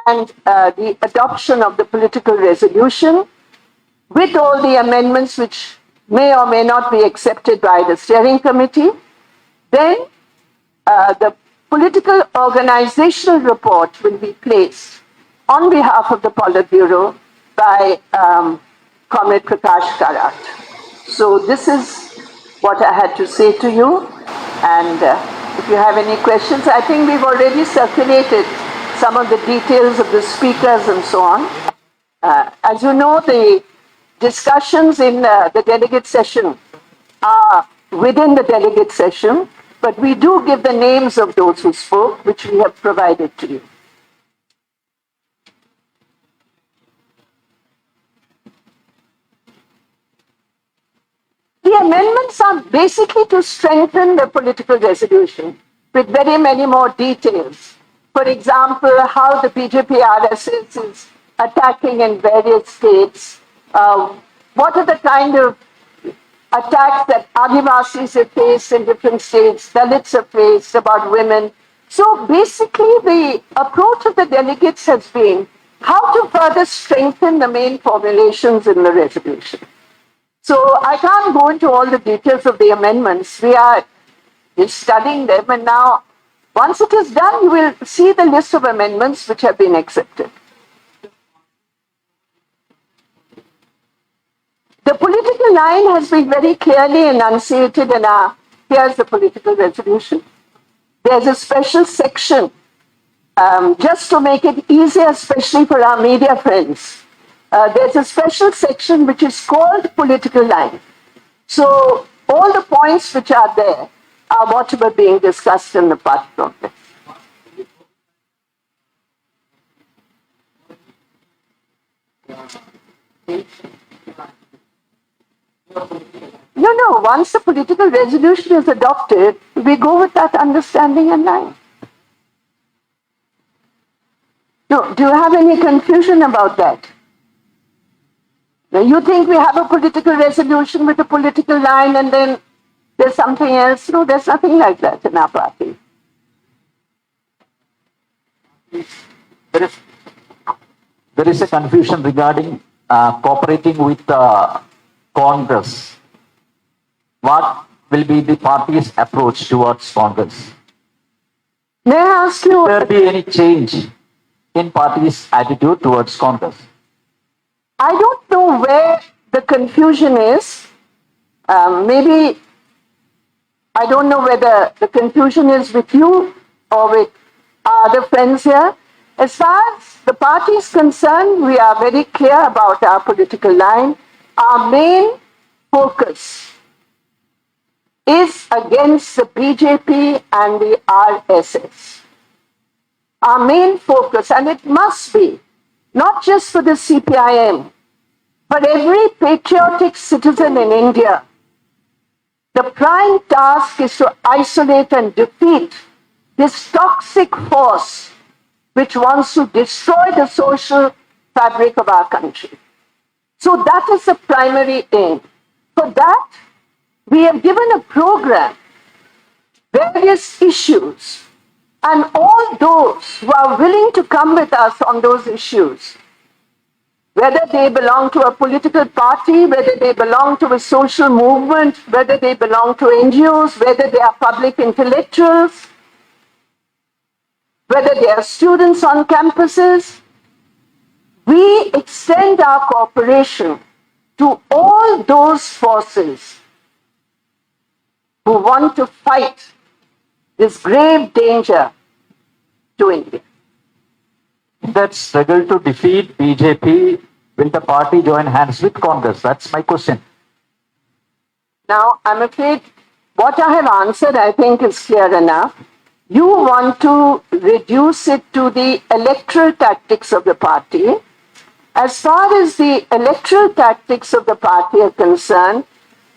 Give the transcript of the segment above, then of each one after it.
and the adoption of the political resolution with all the amendments which may or may not be accepted by the steering committee. Then the political organizational report will be placed on behalf of the Politburo by Comrade Prakash Karat. So this is what I had to say to you. And if you have any questions, I think we've already circulated some of the details of the speakers and so on. As you know, the discussions in the delegate session are within the delegate session, but we do give the names of those who spoke, which we have provided to you. The amendments are basically to strengthen the political resolution with very many more details. For example, how the BJP RSS is attacking in various states. What are the kind of attacks that Adivasis have faced in different states, Dalits have faced about women. So basically the approach of the delegates has been how to further strengthen the main formulations in the resolution. So I can't go into all the details of the amendments. We are studying them, and now once it is done, you will see the list of amendments which have been accepted. The political line has been very clearly enunciated in here's the political resolution. There's a special section, just to make it easier, especially for our media friends. There's a special section which is called political line. So all the points which are there are what were being discussed in the party congress. No, once the political resolution is adopted, we go with that understanding and line. No, do you have any confusion about that? Now, you think we have a political resolution with a political line and then there's something else? No, there's nothing like that in our party. There is a confusion regarding cooperating with Congress. What will be the party's approach towards Congress? May I ask you? Will there be any change in party's attitude towards Congress? I don't know where the confusion is. Maybe, I don't know whether the confusion is with you or with our other friends here. As far as the party is concerned, we are very clear about our political line. Our main focus is against the BJP and the RSS. Our main focus, and it must be, not just for the CPIM, but every patriotic citizen in India, the prime task is to isolate and defeat this toxic force which wants to destroy the social fabric of our country. So that is the primary aim. For that, we have given a program, various issues, and all those who are willing to come with us on those issues, whether they belong to a political party, whether they belong to a social movement, whether they belong to NGOs, whether they are public intellectuals, whether they are students on campuses, we extend our cooperation to all those forces who want to fight this grave danger to India. In that struggle to defeat BJP, will the party join hands with Congress? That's my question. Now, I'm afraid what I have answered, I think, is clear enough. You want to reduce it to the electoral tactics of the party. As far as the electoral tactics of the party are concerned,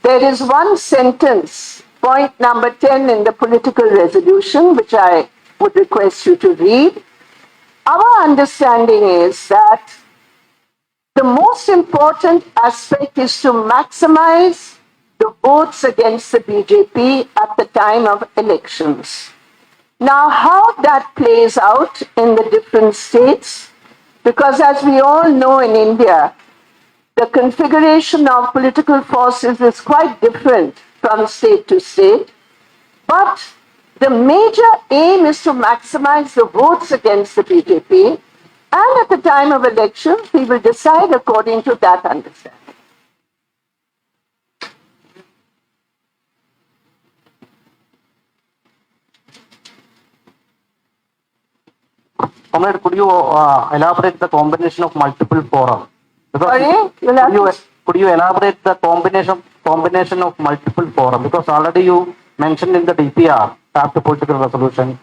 there is one sentence, point number 10 in the political resolution, which I would request you to read. Our understanding is that the most important aspect is to maximize the votes against the BJP at the time of elections. Now, how that plays out in the different states Because as we all know in India, the configuration of political forces is quite different from state to state. But the major aim is to maximize the votes against the BJP. And at the time of elections, we will decide according to that understanding. Comrade, could you elaborate the combination of multiple fora? Sorry? Could you elaborate the combination of multiple fora? Because already you mentioned in the DPR, draft political resolution,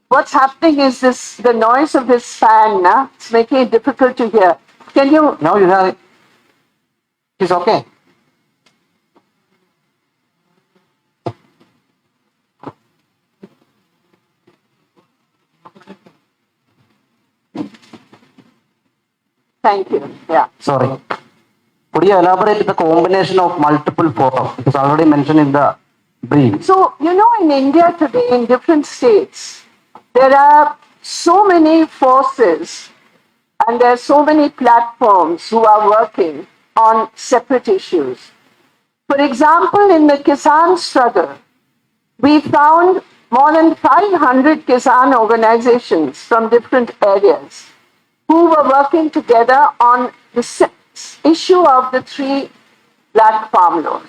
What's happening is this, the noise of this fan, it's making it difficult to hear. Can you? now you have, it's okay. Thank you. Yeah. Sorry. Could you elaborate the combination of multiple fora? It is already mentioned in the brief. So, you know, in India today, in different states, there are so many forces and there are so many platforms who are working on separate issues. For example, in the Kisan struggle, we found more than 500 Kisan organizations from different areas who were working together on the issue of the 3 black farm laws.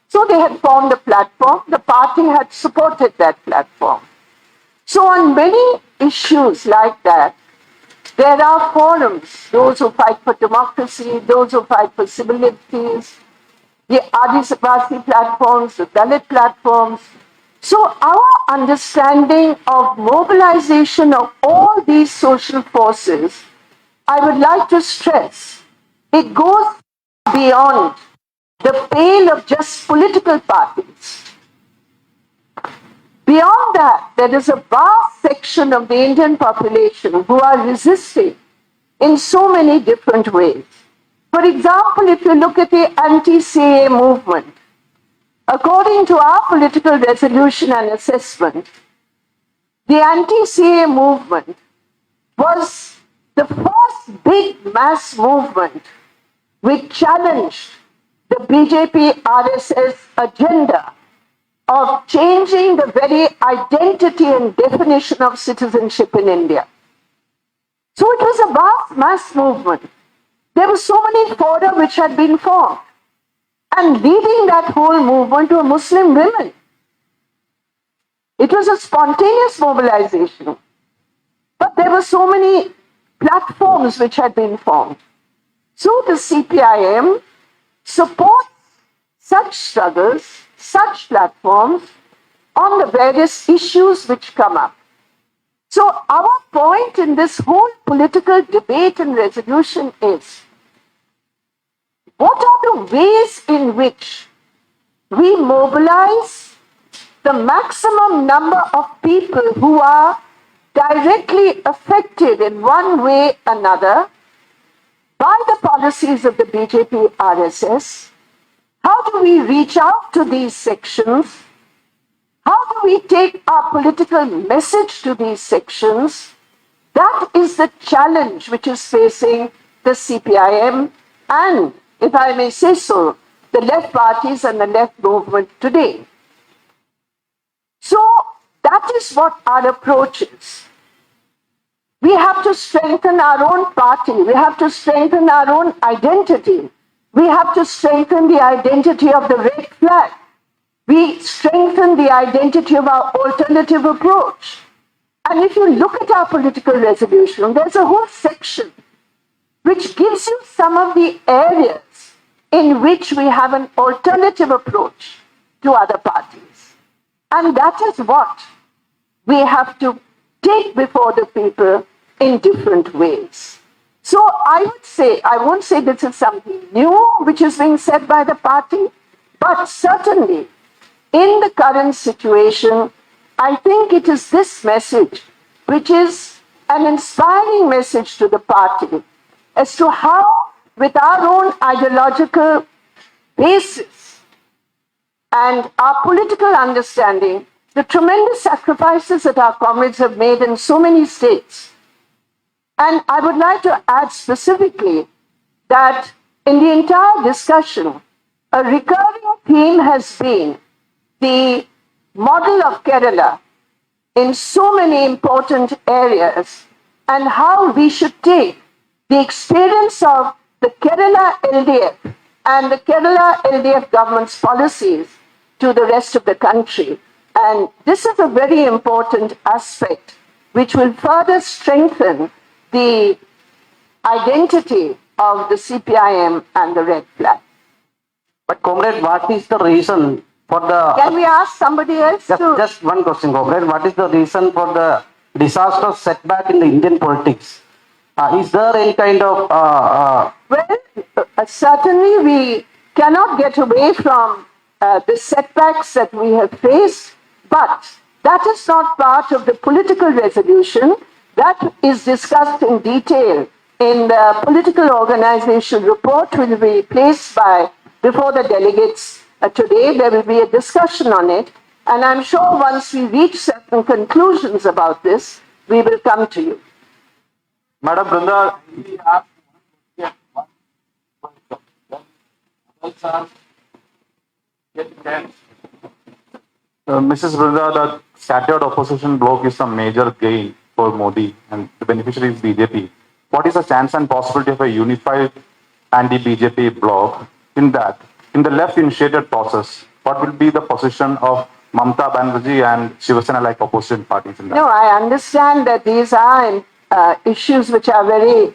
So they had formed a platform, the party had supported that platform. So on many issues like that, there are forums, those who fight for democracy, those who fight for civil liberties, the Adivasi platforms, the Dalit platforms. So our understanding of mobilization of all these social forces, I would like to stress, it goes beyond the pale of just political parties. Beyond that, there is a vast section of the Indian population who are resisting in so many different ways. For example, if you look at the anti-CAA movement, according to our political resolution and assessment, the anti-CAA movement was the first big mass movement which challenged the BJP RSS agenda of changing the very identity and definition of citizenship in India. So it was a vast mass movement. There were so many fora which had been formed. And leading that whole movement were Muslim women. It was a spontaneous mobilization. But there were so many platforms which had been formed. So the CPIM supports such struggles, such platforms on the various issues which come up. So our point in this whole political debate and resolution is, what are the ways in which we mobilize the maximum number of people who are directly affected in one way or another by the policies of the BJP RSS? How do we reach out to these sections? How do we take our political message to these sections? That is the challenge which is facing the CPIM and, if I may say so, the left parties and the left movement today. So that is what our approach is. We have to strengthen our own party. We have to strengthen our own identity. We have to strengthen the identity of the red flag. We strengthen the identity of our alternative approach. And if you look at our political resolution, there's a whole section which gives you some of the areas in which we have an alternative approach to other parties. And that is what we have to take before the people in different ways. So I would say, I won't say this is something new which is being said by the party, but certainly in the current situation, I think it is this message which is an inspiring message to the party as to how, with our own ideological basis and our political understanding, the tremendous sacrifices that our comrades have made in so many states. And I would like to add specifically that in the entire discussion, a recurring theme has been the model of Kerala in so many important areas and how we should take the experience of the Kerala LDF and the Kerala LDF government's policies to the rest of the country. And this is a very important aspect which will further strengthen the identity of the CPIM and the Red Flag. But comrade, what is the reason for the... Can we ask somebody else to... Just one question, comrade. What is the reason for the disastrous setback in the Indian politics? Is there any kind of... certainly we cannot get away from the setbacks that we have faced, but that is not part of the political resolution. That is discussed in detail in the political organization report, will be placed before the delegates today. There will be a discussion on it, and I'm sure once we reach certain conclusions about this, we will come to you. Madam Brinda, we have one question. Mrs. Brinda, the scattered opposition bloc is a major gain for Modi, and the beneficiary is BJP. What is the chance and possibility of a unified anti-BJP bloc in that? In the left-initiated process, what will be the position of Mamata Banerjee and Shiv Sena-like opposition parties in that? No, I understand that these are issues which are very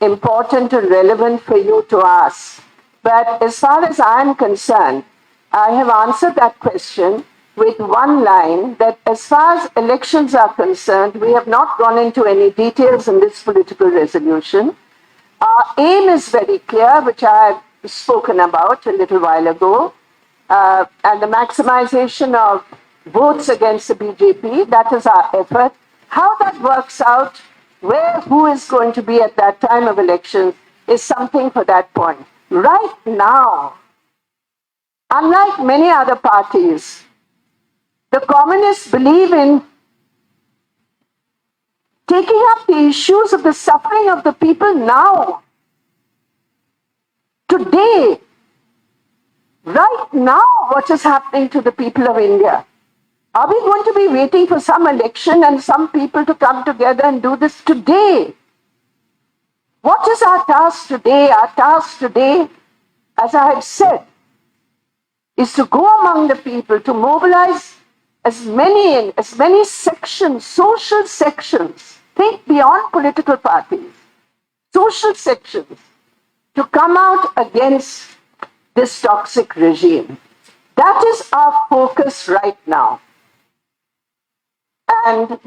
important and relevant for you to ask. But as far as I am concerned, I have answered that question with one line, that as far as elections are concerned, we have not gone into any details in this political resolution. Our aim is very clear, which I have spoken about a little while ago, and the maximization of votes against the BJP, that is our effort. How that works out, who is going to be at that time of elections, is something for that point. Right now, unlike many other parties, the communists believe in taking up the issues of the suffering of the people now. Today, right now, what is happening to the people of India? Are we going to be waiting for some election and some people to come together and do this today? What is our task today? Our task today, as I have said, is to go among the people, to mobilize as many sections, social sections, think beyond political parties, social sections, to come out against this toxic regime. That is our focus right now. And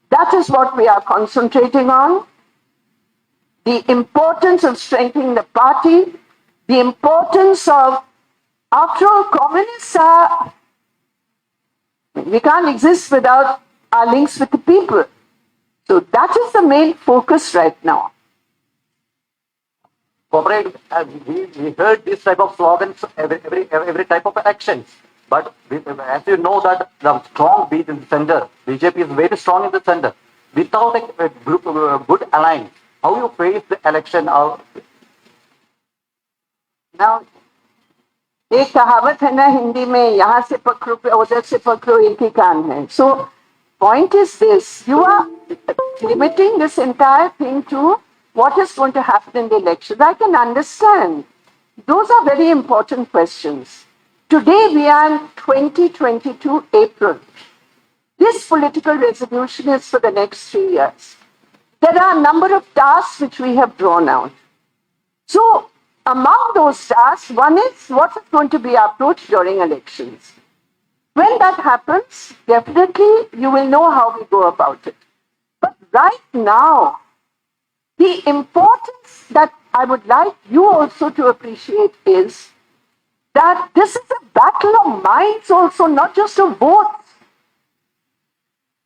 that is what we are concentrating on. The importance of strengthening the party, the importance of, after all, communists are, we can't exist without our links with the people. So that is the main focus right now. Comrade, we heard this type of slogans every type of elections. But as you know that the strong beat in the center, BJP is very strong in the center. Without a good alliance, how you face the election? Now, एक कहावत है ना हिंदी में, यहाँ से पकड़ो पे उधर से पकड़ो एक ही कान है. So point is this: you are limiting this entire thing to what is going to happen in the elections. I can understand. Those are very important questions. Today we are in 2022 April. This political resolution is for the next 3 years. There are a number of tasks which we have drawn out. So among those tasks, one is what is going to be our approach during elections. When that happens, definitely you will know how we go about it. But right now, the importance that I would like you also to appreciate is that this is a battle of minds also, not just of votes.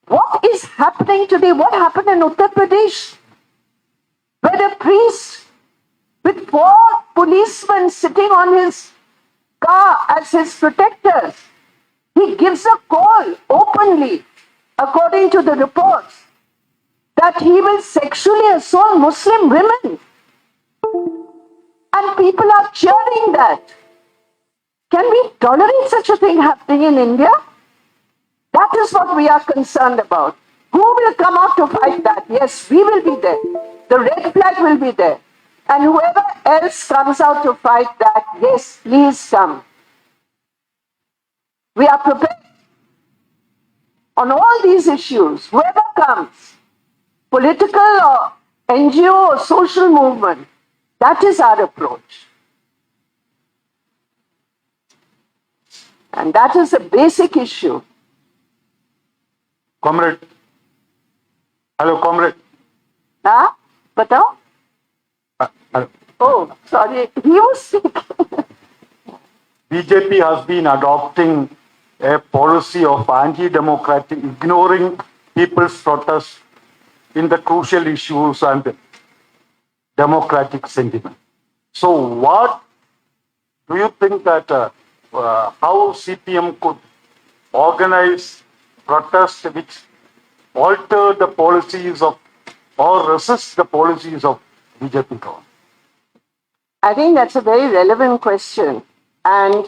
What is happening today? What happened in Uttar Pradesh? Where a priest with 4 policemen sitting on his car as his protectors He gives a call openly, according to the reports, that he will sexually assault Muslim women. And people are cheering that. Can we tolerate such a thing happening in India? That is what we are concerned about. Who will come out to fight that? Yes, we will be there. The red flag will be there. And whoever else comes out to fight that, yes, please come. We are prepared on all these issues, whoever comes, political or NGO or social movement, that is our approach. And that is a basic issue. Comrade. Hello, comrade. Huh? Batao? Hello. Oh, sorry. He was sick. BJP has been adopting a policy of anti-democratic, ignoring people's protests in the crucial issues and democratic sentiment. So what do you think that how CPM could organize protests which alter the policies of or resist the policies of BJP government? I think that's a very relevant question. And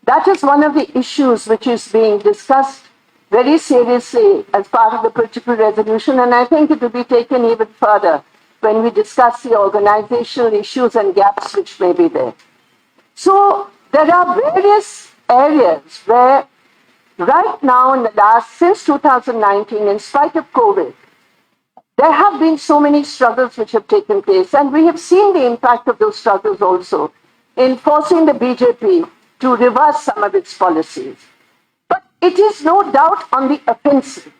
that is one of the issues which is being discussed very seriously as part of the political resolution. And I think it will be taken even further when we discuss the organizational issues and gaps which may be there. So there are various areas where right now in the last, since 2019, in spite of COVID, there have been so many struggles which have taken place, and we have seen the impact of those struggles also in forcing the BJP to reverse some of its policies. But it is no doubt on the offensive,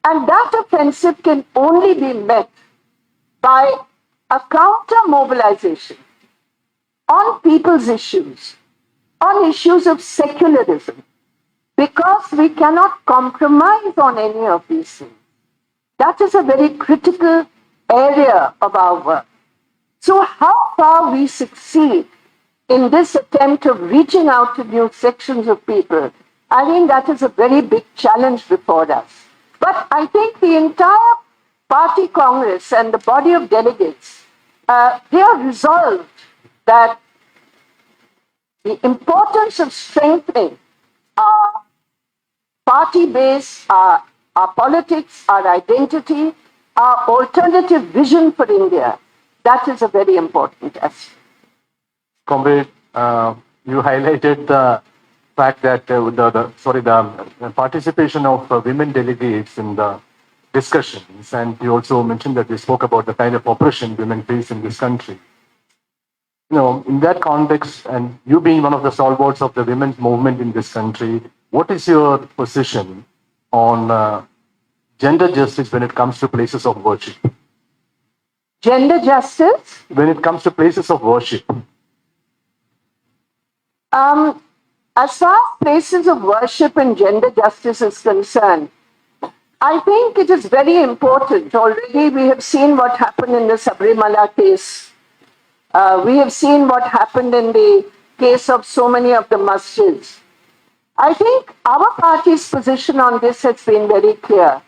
and that offensive can only be met by a counter mobilization on people's issues, on issues of secularism, because we cannot compromise on any of these things. That is a very critical area of our work. So how far we succeed in this attempt of reaching out to new sections of people, I think that is a very big challenge before us. But I think the entire party congress and the body of delegates, they are resolved that the importance of strengthening our party base, our politics, our identity, our alternative vision for India, that is a very important aspect. Comrade, you highlighted the fact that the participation of women delegates in the discussions, and you also mentioned that they spoke about the kind of oppression women face in this country. You know, in that context, and you being one of the stalwarts of the women's movement in this country, what is your position on gender justice when it comes to places of worship? Gender justice? When it comes to places of worship? As far as places of worship and gender justice is concerned, I think it is very important. Already we have seen what happened in the Sabrimala case. We have seen what happened in the case of so many of the masjids. I think our party's position on this has been very clear,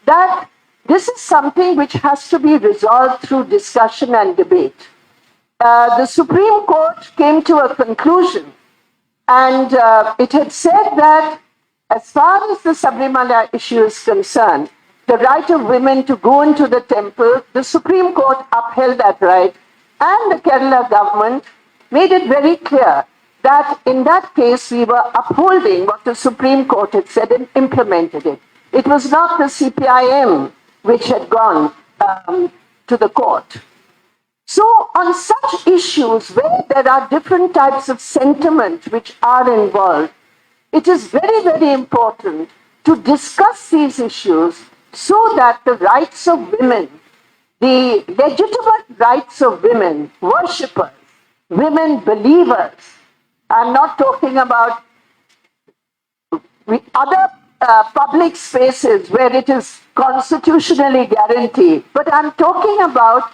that this is something which has to be resolved through discussion and debate. The Supreme Court came to a conclusion, and it had said that as far as the Sabrimala issue is concerned, the right of women to go into the temple, the Supreme Court upheld that right, and the Kerala government made it very clear that in that case we were upholding what the Supreme Court had said and implemented it. It was not the CPIM which had gone to the court. So on such issues where there are different types of sentiment which are involved, it is very, very important to discuss these issues so that the rights of women, the legitimate rights of women, worshippers, women believers, I'm not talking about other public spaces where it is constitutionally guaranteed, but I'm talking about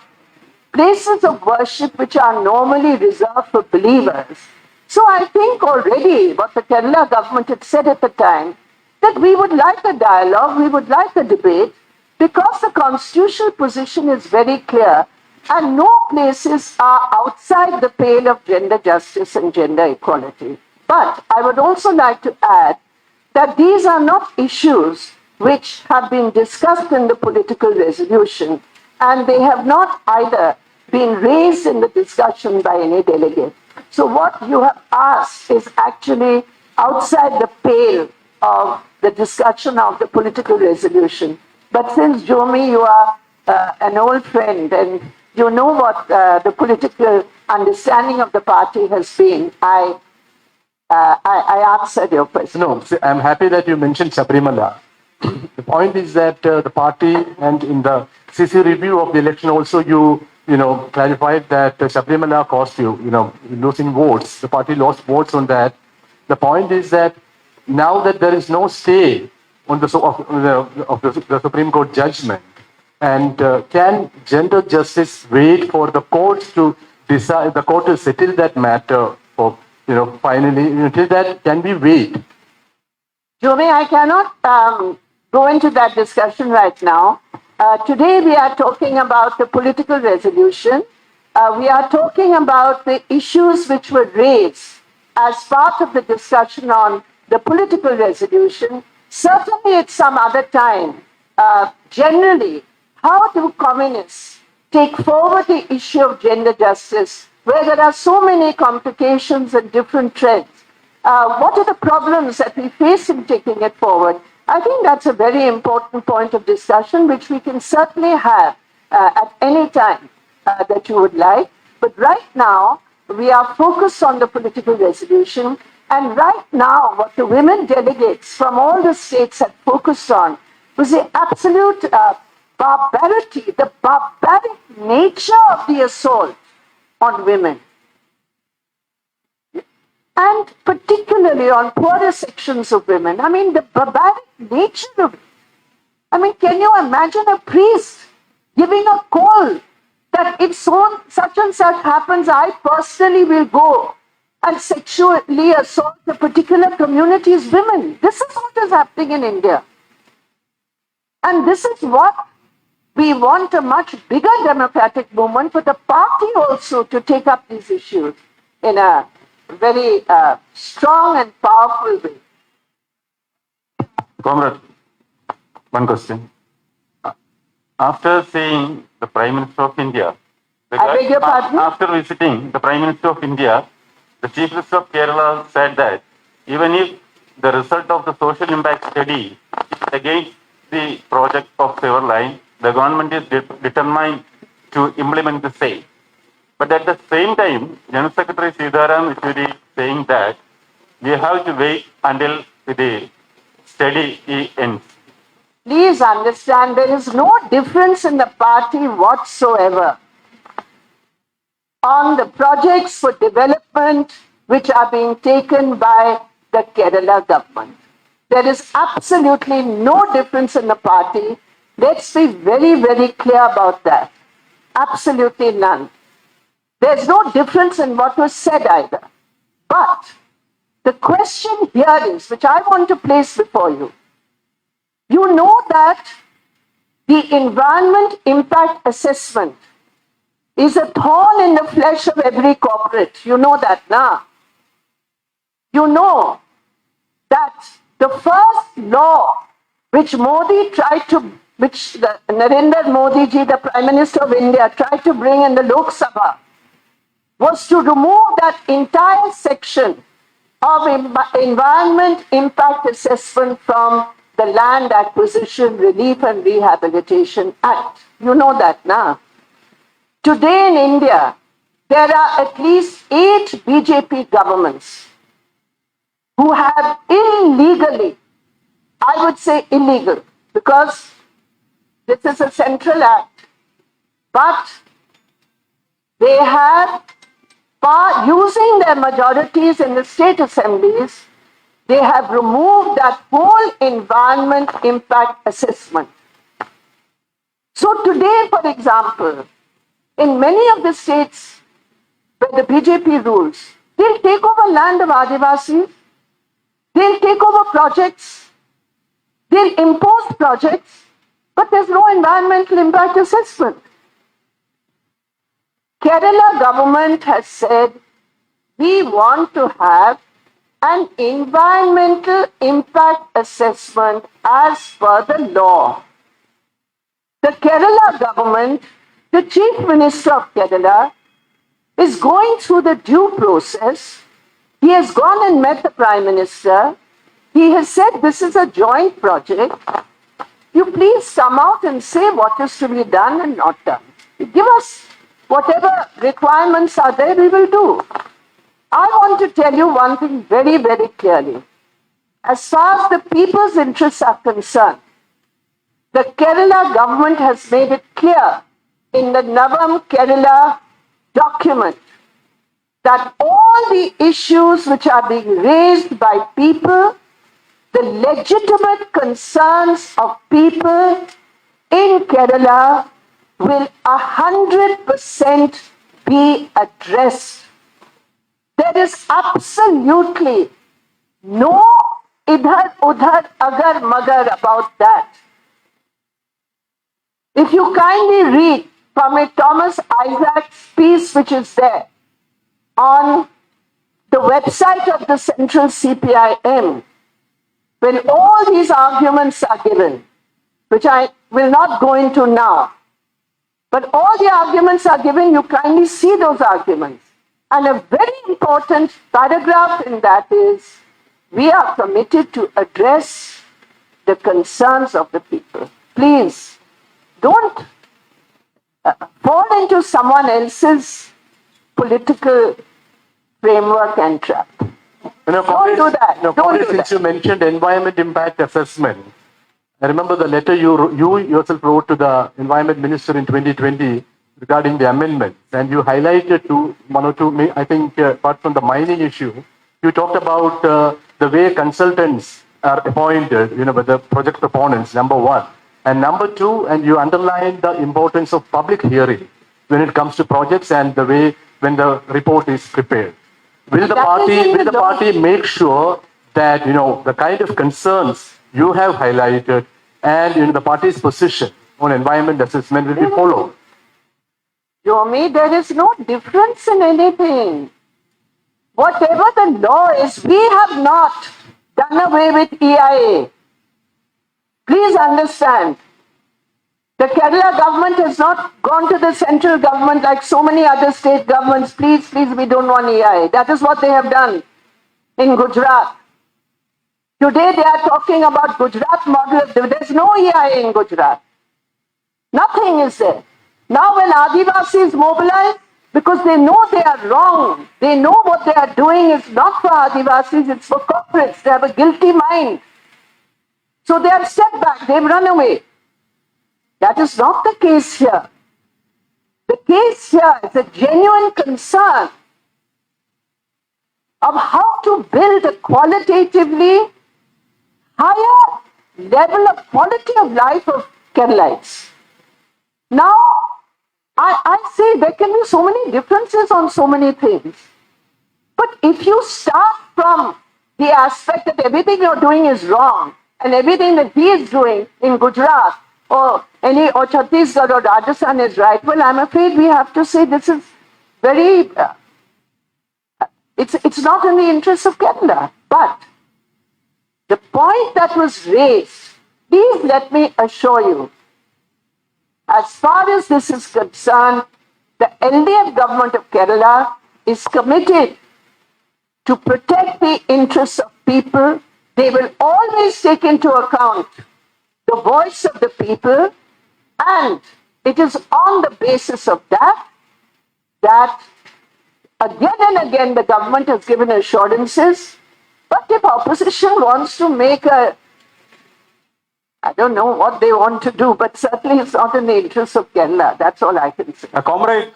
places of worship which are normally reserved for believers, So I think already what the Kerala government had said at the time, that we would like a dialogue, we would like a debate, because the constitutional position is very clear and no places are outside the pale of gender justice and gender equality. But I would also like to add that these are not issues which have been discussed in the political resolution, and they have not either been raised in the discussion by any delegate. So what you have asked is actually outside the pale of the discussion of the political resolution. But since, Jomi, you are an old friend and you know what the political understanding of the party has been, I answered your question. No, see, I'm happy that you mentioned Sabrimala. The point is that the party, and in the CC review of the election also, you clarified that Sabrimala cost you, losing votes. The party lost votes on that. The point is that now that there is no stay on the Supreme Court judgment, and can gender justice wait for the courts to decide, the court to settle that matter for, finally, until that, can we wait? Jomi, I cannot go into that discussion right now. Today we are talking about the political resolution. We are talking about the issues which were raised as part of the discussion on the political resolution. Certainly at some other time, generally, how do communists take forward the issue of gender justice, where there are so many complications and different trends? What are the problems that we face in taking it forward? I think that's a very important point of discussion, which we can certainly have at any time that you would like. But right now, we are focused on the political resolution. And right now, what the women delegates from all the states had focused on was the absolute barbarity, the barbaric nature of the assault on women. And particularly on poorer sections of women. I mean, the barbaric nature of it. I mean, can you imagine a priest giving a call that if so, such and such happens, I personally will go and sexually assault the particular community's women? This is what is happening in India. And this is what we want, a much bigger democratic movement for the party also to take up these issues in a very strong and powerful way. Comrade, one question. After seeing the Prime Minister of India, I beg your pardon? after visiting the Prime Minister of India, the Chief Minister of Kerala said that even if the result of the social impact study is against the project of Sewer Line, the government is determined to implement the same. But at the same time, General Secretary Sitaram Yechuri saying that we have to wait until the study ends. Please understand, there is no difference in the party whatsoever on the projects for development which are being taken by the Kerala government. There is absolutely no difference in the party. Let's be very, very clear about that. Absolutely none. There's no difference in what was said either. But the question here is, which I want to place before you, you know that the environment impact assessment is a thorn in the flesh of every corporate. You know that now. You know that the first law which Narendra Modi ji, the Prime Minister of India, tried to bring in the Lok Sabha was to remove that entire section of environment impact assessment from the Land Acquisition, Relief and Rehabilitation Act. You know that now. Today in India, there are at least 8 BJP governments who have illegally, I would say illegal, because this is a central act, but they have, using their majorities in the state assemblies, they have removed that whole environment impact assessment. So today, for example, in many of the states where the BJP rules, They'll take over land of Adivasis. They'll take over projects. They'll impose projects, but there's no environmental impact assessment. Kerala government has said, we want to have an environmental impact assessment as per the law. The Kerala government, the Chief Minister of Kerala, is going through the due process. He has gone and met the Prime Minister. He has said this is a joint project. You please come out and say what is to be done and not done. You give us whatever requirements are there, we will do. I want to tell you one thing very, very clearly. As far as the people's interests are concerned, the Kerala government has made it clear in the Navam Kerala document that all the issues which are being raised by people, the legitimate concerns of people in Kerala will 100% be addressed. There is absolutely no idhar udhar agar magar about that. If you kindly read from a Thomas Isaac's piece which is there on the website of the Central CPIM, when all these arguments are given, which I will not go into now, but all the arguments are given, you kindly see those arguments. And a very important paragraph in that is, we are committed to address the concerns of the people. Please, don't fall into someone else's political framework and trap. Don't do that. Don't do Since that. you mentioned environment impact assessment, I remember the letter you yourself wrote to the Environment Minister in 2020 regarding the amendments, and you highlighted one or two, I think, apart from the mining issue, you talked about the way consultants are appointed, by the project proponents, number one. And number two, and you underlined the importance of public hearing when it comes to projects and the way when the report is prepared. Will the party make sure that, the kind of concerns you have highlighted and the party's position on environment assessment will be followed? Yomi, there is no difference in anything. Whatever the law is, we have not done away with EIA. Please understand, the Kerala government has not gone to the central government like so many other state governments. Please, we don't want EIA. That is what they have done in Gujarat. Today they are talking about Gujarat model. There's no EIA in Gujarat. Nothing is there. Now when Adivasis mobilize, because they know they are wrong, they know what they are doing is not for Adivasis, it's for corporates. They have a guilty mind. So they have stepped back, they've run away. That is not the case here. The case here is a genuine concern of how to build a qualitatively higher level of quality of life of Keralites. Now, I say there can be so many differences on so many things. But if you start from the aspect that everything you're doing is wrong and everything that he is doing in Gujarat or Chhattisgarh or Rajasthan is right, well, I'm afraid we have to say this is very, it's not in the interest of Kerala. But the point that was raised, please let me assure you, as far as this is concerned, the LDF government of Kerala is committed to protect the interests of people. They will always take into account the voice of the people, and it is on the basis of that again and again the government has given assurances. But if opposition wants to make I don't know what they want to do, but certainly it's not in the interest of Kerala. That's all I can say. Comrade,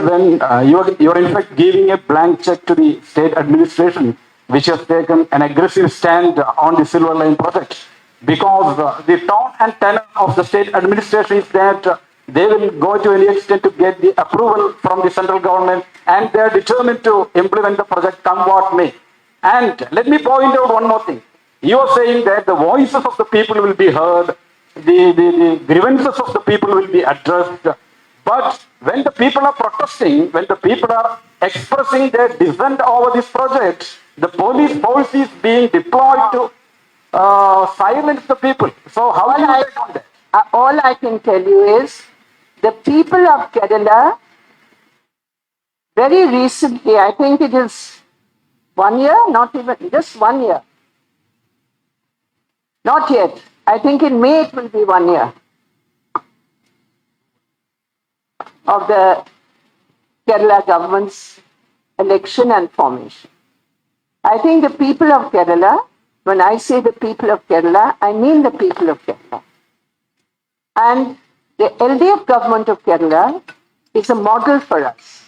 when you're in fact giving a blank check to the state administration, which has taken an aggressive stand on the Silver Line project, because the tone and tenor of the state administration is that they will go to any extent to get the approval from the central government and they are determined to implement the project come what may. And let me point out one more thing. You are saying that the voices of the people will be heard, the grievances of the people will be addressed. But when the people are protesting, when the people are expressing their dissent over this project, the police force is being deployed to silence the people. So how do you take on that? All I can tell you is the people of Kerala very recently, I think it is 1 year, not even, just 1 year. Not yet. I think in May it will be 1 year of the Kerala government's election and formation. I think the people of Kerala, when I say the people of Kerala, I mean the people of Kerala. And the LDF government of Kerala is a model for us.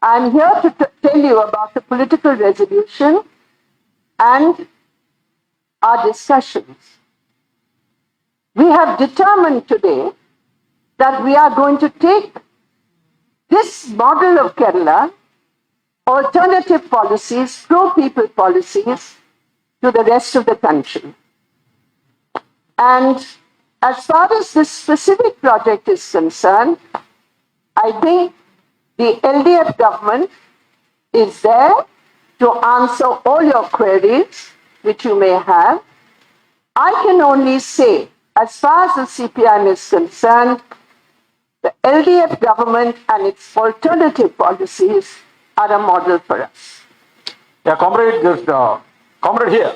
I'm here to tell you about the political resolution and our discussions. We have determined today that we are going to take this model of Kerala, alternative policies, pro-people policies, to the rest of the country. And as far as this specific project is concerned, I think the LDF government is there to answer all your queries which you may have. I can only say, as far as the CPIM is concerned, the LDF government and its alternative policies are a model for us. Yeah, comrade, comrade here.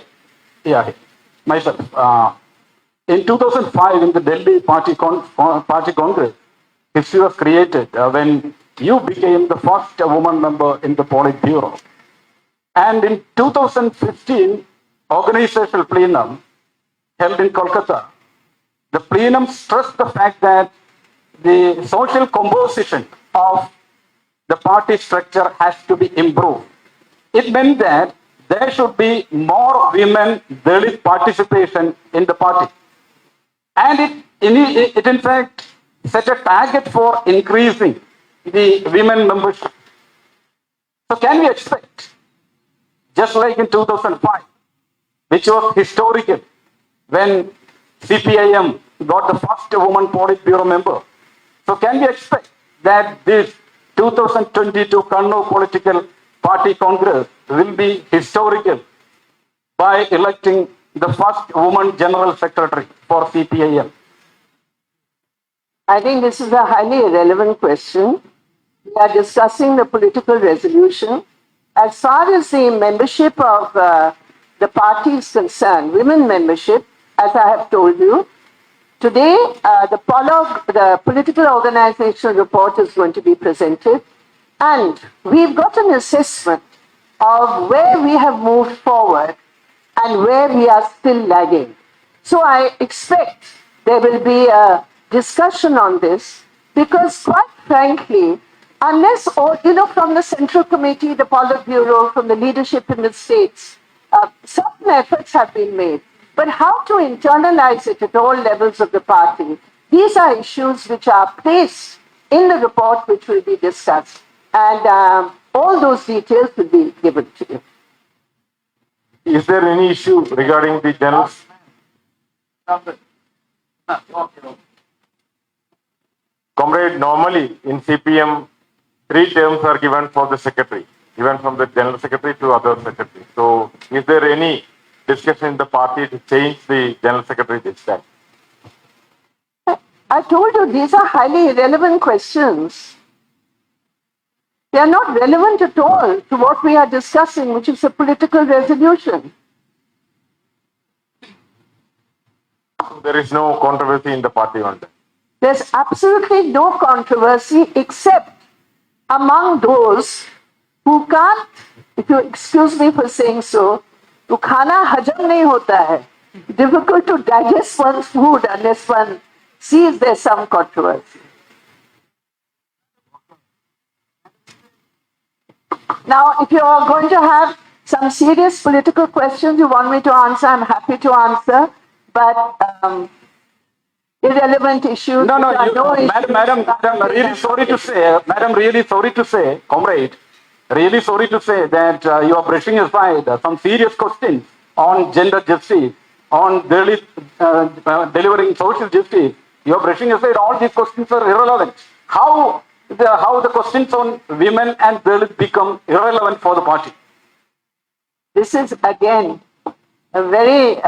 Yeah, here. Myself. In 2005, in the Delhi Party Congress, history was created when you became the first woman member in the Politburo. And in 2015, organizational plenum held in Kolkata, the plenum stressed the fact that the social composition of the party structure has to be improved. It meant that there should be more women Dalit participation in the party. And it in fact set a target for increasing the women membership. So can we expect, just like in 2005, which was historical, when CPIM got the first woman Politburo member, so can we expect that this 2022 Kannur Political Party Congress will be historical by electing the first woman General Secretary for CPIM? I think this is a highly relevant question. We are discussing the political resolution. As far as the membership of the party is concerned, women membership, as I have told you, today the political organization report is going to be presented, and we've got an assessment of where we have moved forward and where we are still lagging. So I expect there will be a discussion on this, because quite frankly, unless from the Central Committee, the Politburo, from the leadership in the states, certain efforts have been made. But how to internalize it at all levels of the party? These are issues which are placed in the report which will be discussed. And all those details will be given to you. Is there any issue regarding the general? Comrade, normally in CPM, 3 terms are given for the secretary, given from the general secretary to other secretary. So, is there any discussion in the party to change the general secretary this time? I told you these are highly relevant questions. They are not relevant at all to what we are discussing, which is a political resolution. There is no controversy in the party on that. There's absolutely no controversy except among those who can't, if you excuse me for saying so, to khana hajam nahi hota hai. Difficult to digest one's food unless one sees there's some controversy. Now, if you are going to have some serious political questions you want me to answer, I'm happy to answer. But irrelevant issues. No, no, which are you, no issues. madam, really sorry to say, madam, really sorry to say, comrade, really sorry to say that you are brushing aside some serious questions on gender justice, on delivering social justice. You are brushing aside all these questions are irrelevant. How the questions on women and girls become irrelevant for the party? This is again a very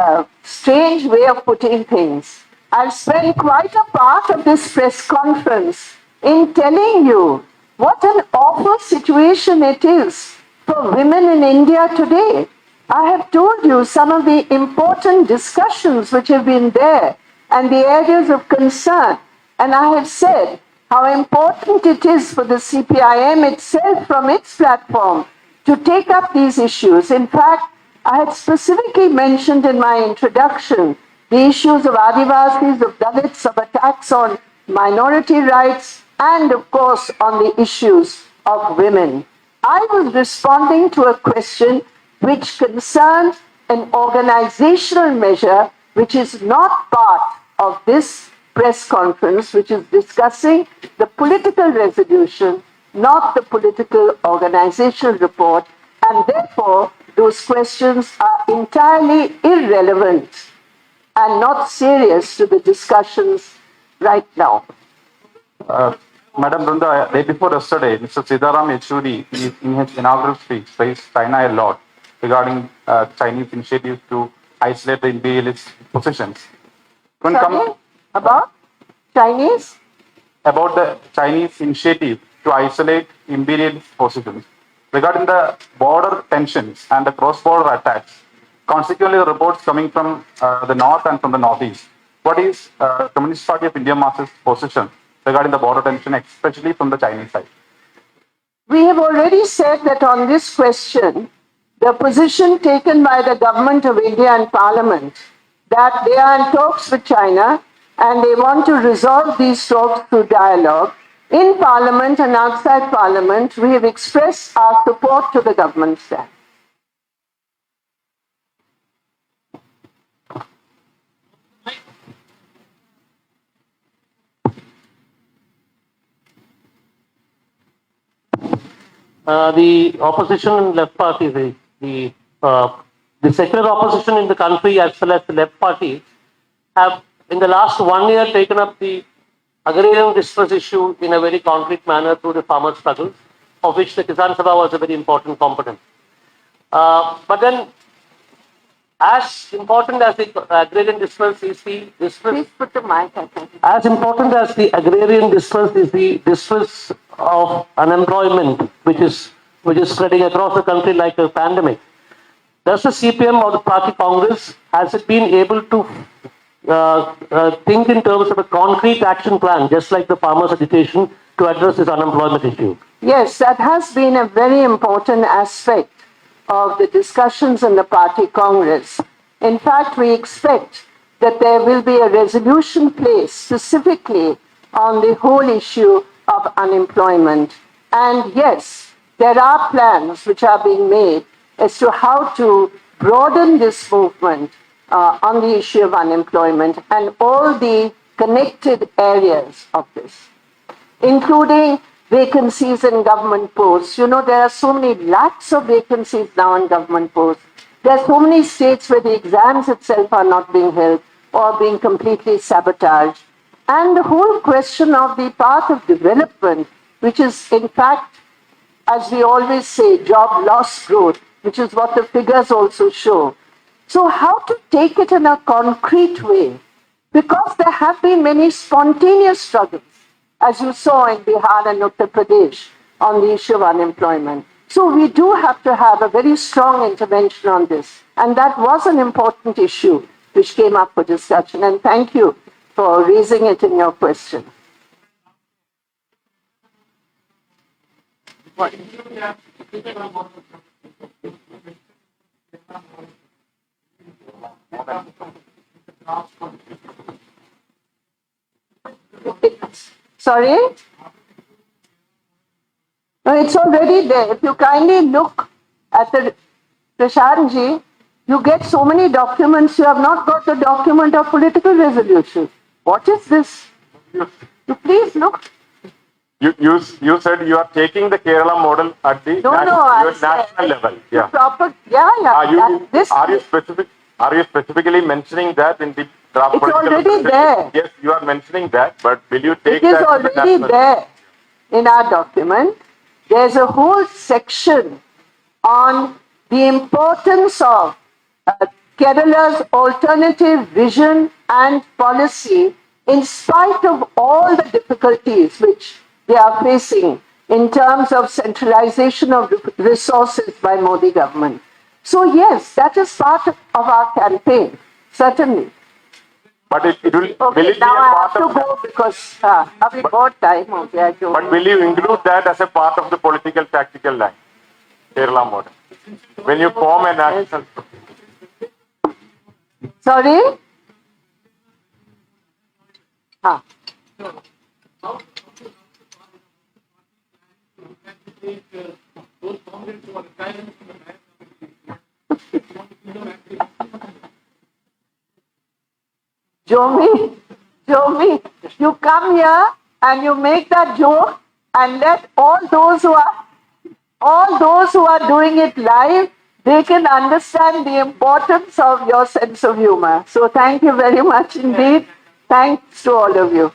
strange way of putting things. I've spent quite a part of this press conference in telling you what an awful situation it is for women in India today. I have told you some of the important discussions which have been there and the areas of concern. And I have said how important it is for the CPIM itself from its platform to take up these issues. In fact, I had specifically mentioned in my introduction the issues of Adivasis, of Dalits, of attacks on minority rights, and of course on the issues of women. I was responding to a question which concerned an organizational measure which is not part of this press conference, which is discussing the political resolution, not the political organizational report, and therefore those questions are entirely irrelevant and not serious to the discussions right now. Madam Brunda, day before yesterday, Mr. Sitaram Yechuri, in his inaugural speech, praised China a lot regarding Chinese initiatives to isolate the imperialist positions. When Sorry? About Chinese? about the Chinese initiative to isolate imperialist positions, regarding the border tensions and the cross-border attacks, consequently the reports coming from the north and from the northeast. What is Communist Party of India Marxist position regarding the border tension, especially from the Chinese side? We have already said that on this question, the position taken by the government of India and Parliament that they are in talks with China and they want to resolve these talks through dialogue. In Parliament and outside Parliament, we have expressed our support to the government stand. The opposition and left parties, the secular opposition in the country as well as the left parties have in the last 1 year taken up the agrarian distress issue in a very concrete manner through the farmer struggles, of which the Kisan Sabha was a very important component. But then, as important as the agrarian distress is the distress. Please put the mic, I think. As important as the agrarian distress is the distress of unemployment, which is spreading across the country like a pandemic. Does the CPM or the party Congress, has it been able to think in terms of a concrete action plan, just like the farmers' agitation, to address this unemployment issue? Yes, that has been a very important aspect of the discussions in the party Congress. In fact, we expect that there will be a resolution placed specifically on the whole issue of unemployment. And yes, there are plans which are being made as to how to broaden this movement on the issue of unemployment and all the connected areas of this, including vacancies in government posts. You know, there are so many lakhs of vacancies now in government posts. There are so many states where the exams itself are not being held or being completely sabotaged. And the whole question of the path of development, which is in fact, as we always say, job loss growth, which is what the figures also show. So how to take it in a concrete way? Because there have been many spontaneous struggles, as you saw in Bihar and Uttar Pradesh, on the issue of unemployment. So we do have to have a very strong intervention on this. And that was an important issue which came up for discussion. And thank you for raising it in your question. Sorry? No, it's already there. If you kindly look at the Prashantji, you get so many documents, you have not got the document of political resolution. what is this? You please look. You said you are taking the Kerala model at the No, I your said national level. Yeah. Proper, yeah. Are you specifically mentioning that in the draft It's political already strategy? there. Yes, you are mentioning that, but will you take It is that to the already national? there in our document. There's a whole section on the importance of Kerala's alternative vision and policy in spite of all the difficulties which they are facing in terms of centralization of resources by Modi government. So yes, that is part of our campaign, certainly. But it will, will Okay, it be now a I part have of to go because अभी बहुत time हो गया जो. But will you include that as a part of the political tactical line, Kerala model? When you form a national, Sorry? हाँ. Jomi, you come here and you make that joke and let all those who are doing it live, they can understand the importance of your sense of humor. So thank you very much indeed. Thanks to all of you.